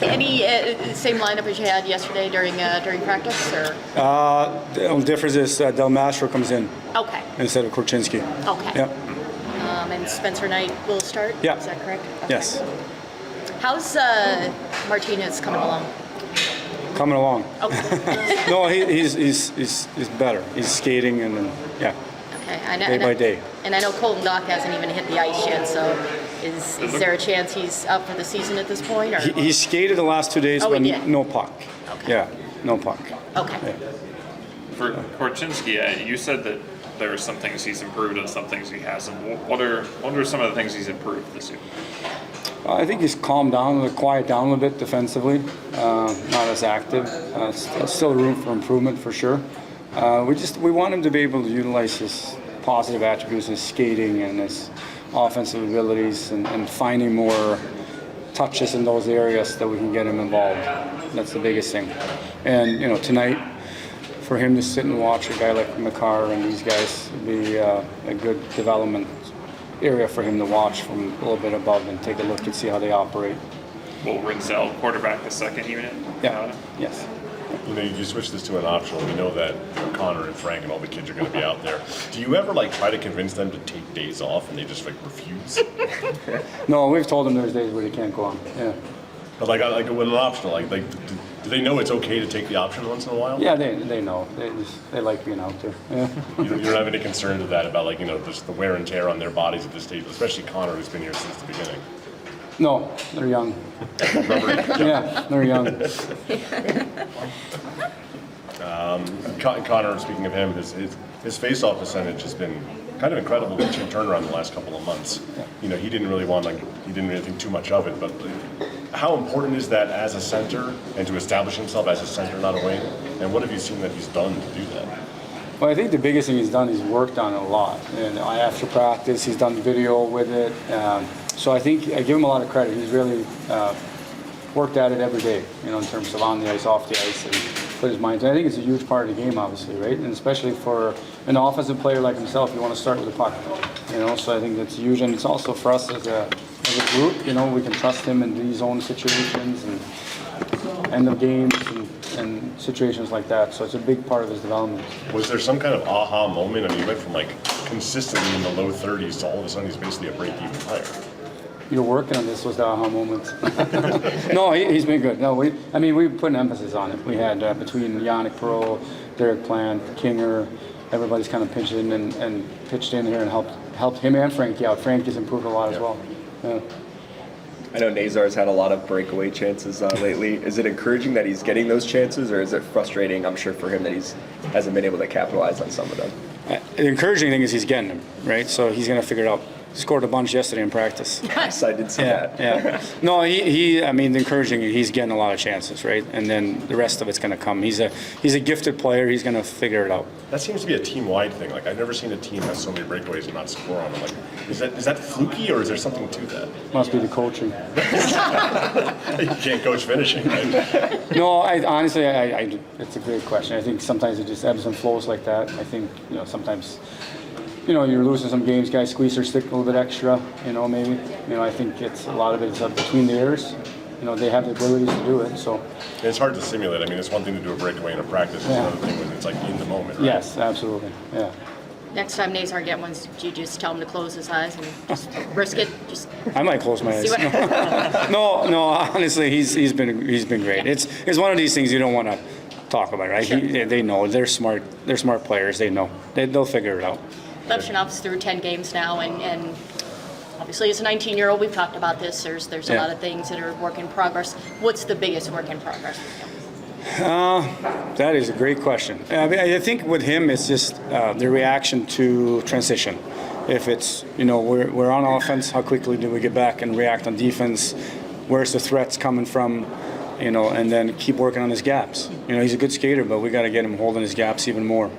Any same lineup as you had yesterday during practice, or? The only difference is Del Mastro comes in Okay. instead of Korchinski. Okay. Yeah. And Spencer Knight will start. Yeah. Is that correct? Okay. Yes. How's Martinez coming along? Coming along. Okay. No, he's better. He's skating and yeah. Okay. I know, Day by day. And I know Colton Dock hasn't even hit the ice yet, so is there a chance he's up for the season at this point? Or? He skated the last 2 days, Oh, but he did? no puck. Okay. Yeah, no puck. Okay. Yeah. For Korchinski, you said that there are some things he's improved and some things he hasn't. What are some of the things he's improved this year? I think he's calmed down, quiet down a little bit defensively. Not as active. Still room for improvement for sure. We want him to be able to utilize his positive attributes, his skating and his offensive abilities, and finding more touches in those areas that we can get him involved. That's the biggest thing. And tonight, for him to sit and watch a guy like Makar and these guys would be a good development area for him to watch from a little bit above and take a look and see how they operate. Will Rinzel quarterback the second unit? Yeah. Yes. You switch this to an optional. We know that Connor and Frank and all the kids are going to be out there. Do you ever try to convince them to take days off and they just refuse? No, we've told them there's days where they can't go on. Yeah. But with an optional, do they know it's okay to take the option once in a while? Yeah, they know. They like being out there. Yeah. You don't have any concern to that about just the wear and tear on their bodies at this stage, especially Connor, who's been here since the beginning. No, they're young. Yeah, they're young. Connor, speaking of him, his face-off percentage has been kind of incredible turnaround the last couple of months. Yeah. He didn't really think too much of it, but how important is that as a center and to establish himself as a center, not a wing? And what have you seen that he's done to do that? Well, I think the biggest thing he's done is worked on it a lot. And after practice, he's done video with it. So I think I give him a lot of credit. He's really worked at it every day, in terms of on the ice, off the ice, and put his mind to it. I think it's a huge part of the game, obviously, right? And especially for an offensive player like himself, you want to start with the puck, So I think that's huge. And it's also for us as a group, we can trust him in these own situations and end of games and situations like that. So it's a big part of his development. Was there some kind of aha moment? I mean, he went from consistently in the low 30s to all of a sudden he's basically a break-even player. You're working on this was the aha moment. No, he's been good. No, we put an emphasis on it. We had between Yannick Perreault, Derek Plant, Kinger, everybody's kind of pitched in and pitched in here and helped him and Frankie out. Frankie's improved a lot as well. Yeah. I know Nazar's had a lot of breakaway chances lately. Is it encouraging that he's getting those chances, or is it frustrating, I'm sure, for him that he hasn't been able to capitalize on some of them? The encouraging thing is he's getting them, right? So he's going to figure it out. Scored a bunch yesterday in practice. Yes, I did see that. Yeah. No, the encouraging, he's getting a lot of chances, right? And then the rest of it's going to come. He's a gifted player. He's going to figure it out. That seems to be a team-wide thing. I've never seen a team have so many breakaways and not score on them. Is that fluky, or is there something to that? Must be the coaching. You can't coach finishing, right? No, honestly, it's a great question. I think sometimes it just ebbs and flows like that. I think, sometimes, you're losing some games, guys squeeze their stick a little bit extra, maybe. I think it's a lot of it's between the ears. They have the abilities to do it, so. And it's hard to simulate. It's one thing to do a breakaway in a practice. It's another thing when it's in the moment, right? Yes, absolutely, yeah. Next time Nazar get one, do you just tell him to close his eyes and just risk it? I might close my eyes. See what No, honestly, he's been great. It's one of these things you don't want to talk about, right? Sure. They know. They're smart players. They know. They'll figure it out. Levshinov's through 10 games now, and obviously as a 19-year-old, we've talked about this. There's a lot of things that are work in progress. What's the biggest work in progress for him? That is a great question. I think with him, it's just the reaction to transition. If it's, we're on offense, how quickly do we get back and react on defense? Where's the threats coming from? And then keep working on his gaps. He's a good skater, but we got to get him holding his gaps even more.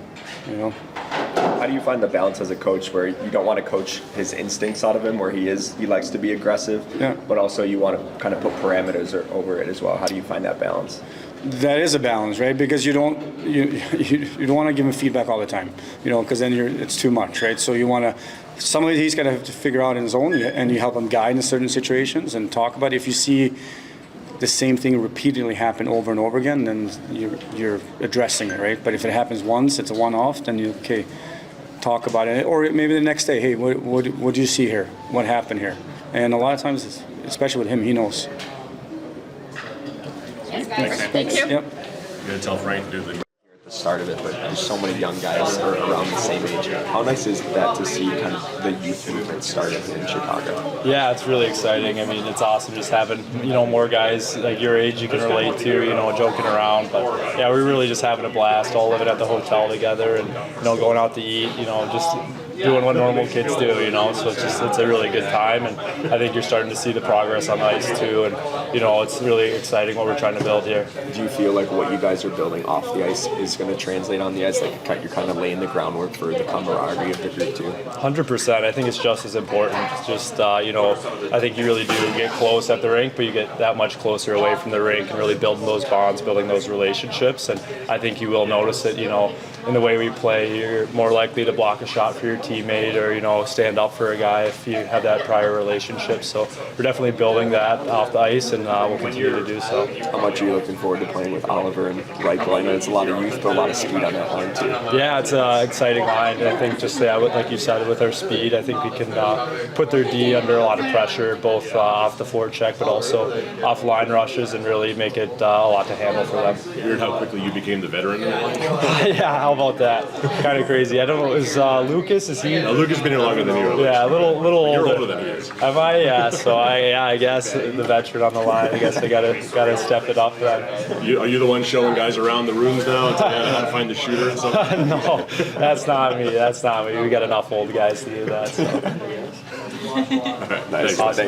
How do you find the balance as a coach where you don't want to coach his instincts out of him, where he likes to be aggressive, but also you want to kind of put parameters over it as well? How do you find that balance? That is a balance, right? Because you don't want to give him feedback all the time, because then it's too much, right? So you want to some of it he's got to have to figure out in his own, and you help him guide in certain situations and talk about it. If you see the same thing repeatedly happen over and over again, then you're addressing it, right? But if it happens once, it's a one-off, then you talk about it. Or maybe the next day, hey, what do you see here? What happened here? And a lot of times, especially with him, he knows. Thank you. Yep. You gotta tell Frank to do the Start of it, but there's so many young guys are around the same age. How nice is that to see kind of the youth movement started in Chicago? Yeah, it's really exciting. I mean, it's awesome just having, more guys like your age you can relate to, joking around. But yeah, we're really just having a blast, all living at the hotel together and, going out to eat, just doing what normal kids do, so it's a really good time, and I think you're starting to see the progress on the ice too, and it's really exciting what we're trying to build here. Do you feel like what you guys are building off the ice is going to translate on the ice? Like you're kind of laying the groundwork for the camaraderie of the group too? 100%. I think it's just as important. Just I think you really do get close at the rink, but you get that much closer away from the rink and really building those bonds, building those relationships, and I think you will notice it, in the way we play. You're more likely to block a shot for your teammate or, stand up for a guy if you have that prior relationship. So we're definitely building that off the ice, and we'll continue to do so. How much are you looking forward to playing with Oliver and Reichel? I know it's a lot of youth, but a lot of speed on that line too. Yeah, it's an exciting line. And I think like you said, with our speed, I think we can put their D under a lot of pressure, both off the forecheck, but also off line rushes, and really make it a lot to handle for them. Weird how quickly you became the veteran. Yeah, how about that? Kind of crazy. I don't know. Is Lucas? Is he? Lucas has been here longer than you. Yeah, a little older. You're older than he is. Am I? Yeah. So I guess the veteran on the line. I guess I gotta step it up then. Are you the one showing guys around the rooms now and telling them how to find the shooter and stuff? No, that's not me. We got enough old guys to do that. So. All right, nice. Awesome.